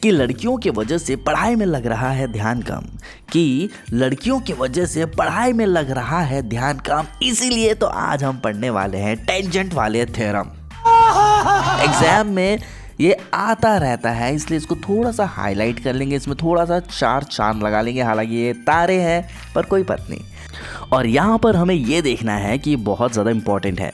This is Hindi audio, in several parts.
कि लड़कियों की वजह से पढ़ाई में लग रहा है ध्यान कम, कि लड़कियों की वजह से पढ़ाई में लग रहा है ध्यान कम। इसीलिए तो आज हम पढ़ने वाले हैं टेंजेंट वाले थ्योरम। एग्जाम में ये आता रहता है, इसलिए इसको थोड़ा सा हाईलाइट कर लेंगे, इसमें थोड़ा सा चार चांद लगा लेंगे। हालांकि ये तारे हैं पर कोई बात नहीं। और यहाँ पर हमें ये देखना है कि ये बहुत ज़्यादा इंपॉर्टेंट है।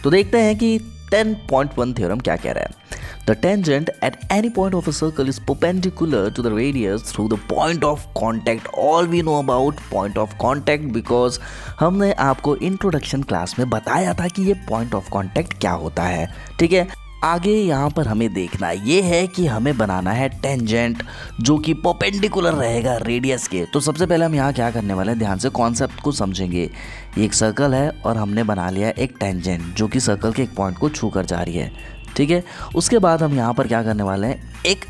तो देखते हैं कि 10.1 थ्योरम क्या कह रहा है। The tangent at any point of a circle is perpendicular to the radius through the point of contact. All we know about point of contact because हमने आपको इंट्रोडक्शन क्लास में बताया था कि ये पॉइंट ऑफ कांटेक्ट क्या होता है। ठीक है, आगे यहाँ पर हमें देखना ये है कि हमें बनाना है टेंजेंट जो कि परपेंडिकुलर रहेगा रेडियस के। तो सबसे पहले हम यहाँ क्या करने वाले हैं, ध्यान से कॉन्सेप्ट को समझेंगे। एक सर्कल है और हमने बना लिया एक टेंजेंट जो कि सर्कल के एक पॉइंट को छू कर जा रही है। ठीक है, उसके बाद हम यहाँ पर क्या करने वाले हैं, एक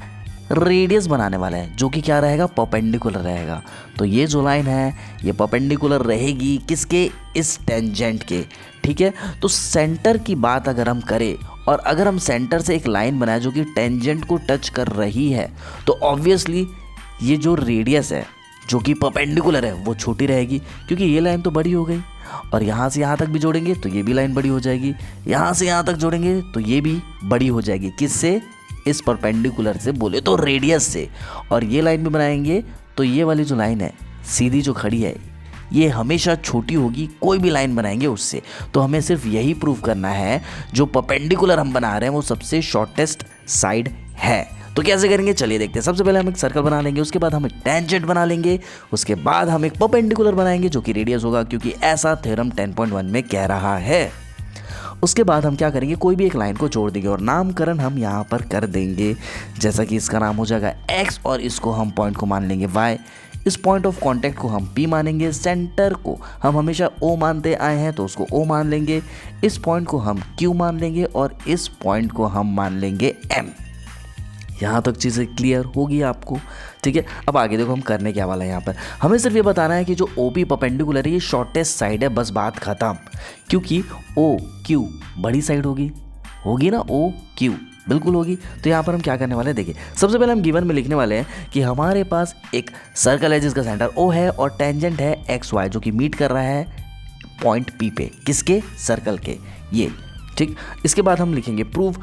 रेडियस बनाने वाले हैं जो कि क्या रहेगा, परपेंडिकुलर रहेगा। तो ये जो लाइन है ये परपेंडिकुलर रहेगी किसके, इस टेंजेंट के। ठीक है, तो सेंटर की बात अगर हम करें और अगर हम सेंटर से एक लाइन बनाए जो कि टेंजेंट को टच कर रही है, तो ऑब्वियसली ये जो रेडियस है जो कि परपेंडिकुलर है वो छोटी रहेगी, क्योंकि ये लाइन तो बड़ी हो गई। और यहाँ से यहाँ तक भी जोड़ेंगे तो ये भी लाइन बड़ी हो जाएगी, यहाँ से यहाँ तक जोड़ेंगे तो ये भी बड़ी हो जाएगी। किससे, इस परपेंडिकुलर से, बोले तो रेडियस से। और ये लाइन भी बनाएंगे तो ये वाली जो लाइन है सीधी जो खड़ी है ये हमेशा छोटी होगी, कोई भी लाइन बनाएंगे उससे। तो हमें सिर्फ यही प्रूव करना है जो परपेंडिकुलर हम बना रहे हैं वो सबसे शॉर्टेस्ट साइड है। तो कैसे करेंगे, चलिए देखते हैं। सबसे पहले हम एक सर्कल बना लेंगे, उसके बाद हम एक टेंजेंट बना लेंगे, उसके बाद हम एक परपेंडिकुलर बनाएंगे जो कि रेडियस होगा, क्योंकि ऐसा थ्योरम 10.1 में कह रहा है। उसके बाद हम क्या करेंगे, कोई भी एक लाइन को जोड़ देंगे और नामकरण हम यहाँ पर कर देंगे। जैसा कि इसका नाम हो जाएगा x और इसको हम पॉइंट को मान लेंगे y। इस पॉइंट ऑफ कांटेक्ट को हम P मानेंगे, सेंटर को हम हमेशा O मानते आए हैं तो उसको O मान लेंगे, इस पॉइंट को हम Q मान लेंगे और इस पॉइंट को हम मान लेंगे M। यहाँ तक चीज़ें क्लियर होगी आपको। ठीक है, अब आगे देखो हम करने क्या वाला है। यहाँ पर हमें सिर्फ ये बताना है कि जो OP परपेंडिकुलर है ये शॉर्टेस्ट साइड है, बस बात खत्म। क्योंकि OQ बड़ी साइड होगी ना, OQ बिल्कुल होगी। तो यहाँ पर हम क्या करने वाले हैं, देखिए सबसे पहले हम गिवन में लिखने वाले हैं कि हमारे पास एक सर्कल है जिसका सेंटर O है और टेंजेंट है XY जो कि मीट कर रहा है पॉइंट P पे, किसके, सर्कल के, ये। ठीक, इसके बाद हम लिखेंगे प्रूफ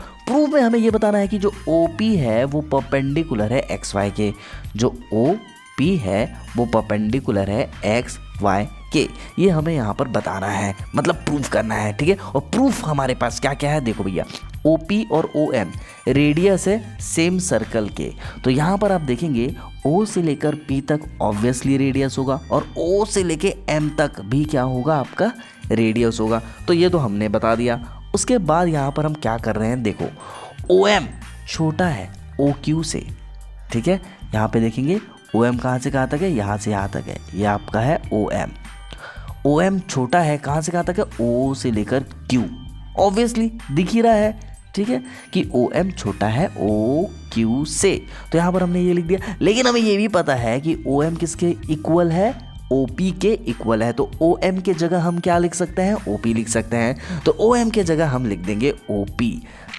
में हमें ये बताना है कि जो OP है वो परपेंडिकुलर है XY के, जो OP है वो परपेंडिकुलर है XY के। ये हमें यहाँ पर बताना है, मतलब प्रूफ करना है। ठीक है, और प्रूफ हमारे पास क्या क्या है, देखो भैया OP और OM रेडियस है सेम सर्कल के। तो यहाँ पर आप देखेंगे O से लेकर P तक ऑब्वियसली रेडियस होगा और O से लेकर M तक भी क्या होगा, आपका रेडियस होगा। तो ये तो हमने बता दिया। उसके बाद यहाँ पर हम क्या कर रहे हैं, देखो OM छोटा है OQ से। ठीक है, यहाँ पे देखेंगे OM कहाँ से कहाँ तक है, यहाँ से यहाँ तक है, ये आपका है OM छोटा है कहाँ से कहाँ तक है, O से लेकर Q, ऑब्वियसली दिख ही रहा है। ठीक है, कि OM छोटा है OQ से, तो यहाँ पर हमने ये लिख दिया। लेकिन हमें ये भी पता है कि OM किसके इक्वल है, OP के इक्वल है। तो OM के जगह हम क्या लिख सकते हैं, OP लिख सकते हैं। तो OM के जगह हम लिख देंगे OP।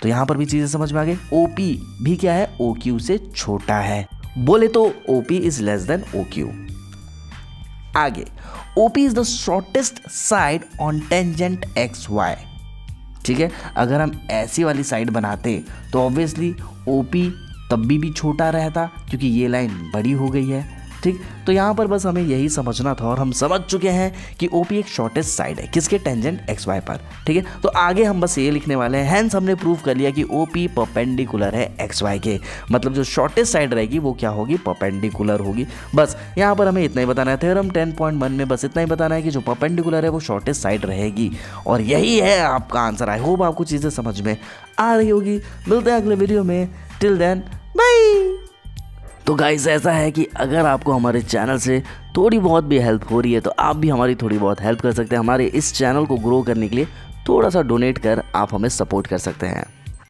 तो यहाँ पर भी चीज़ें समझ में आ गई। OP भी क्या है, OQ से छोटा है, बोले तो OP is less than OQ। आगे OP is the shortest side on tangent XY। ठीक है, अगर हम ऐसी वाली साइड बनाते तो ऑब्वियसली OP तब भी छोटा रहता क्योंकि ये लाइन बड़ी हो गई है। ठीक, तो यहाँ पर बस हमें यही समझना था और हम समझ चुके हैं कि OP एक शॉर्टेस्ट साइड है किसके, टेंजेंट XY पर। ठीक है, तो आगे हम बस ये लिखने वाले हैं, हैंस हमने प्रूव कर लिया कि OP परपेंडिकुलर है XY के, मतलब जो शॉर्टेस्ट साइड रहेगी वो क्या होगी, परपेंडिकुलर होगी। बस यहाँ पर हमें इतना ही बताना है, थ्योरम 10.1 में बस इतना ही बताना है कि जो परपेंडिकुलर है वो शॉर्टेस्ट साइड रहेगी और यही है आपका आंसर। आई होप आपको चीज़ें समझ में आ रही होगी। मिलते हैं अगले वीडियो में, टिल देन बाय। तो गाइस ऐसा है कि अगर आपको हमारे चैनल से थोड़ी बहुत भी हेल्प हो रही है तो आप भी हमारी थोड़ी बहुत हेल्प कर सकते हैं। हमारे इस चैनल को ग्रो करने के लिए थोड़ा सा डोनेट कर आप हमें सपोर्ट कर सकते हैं।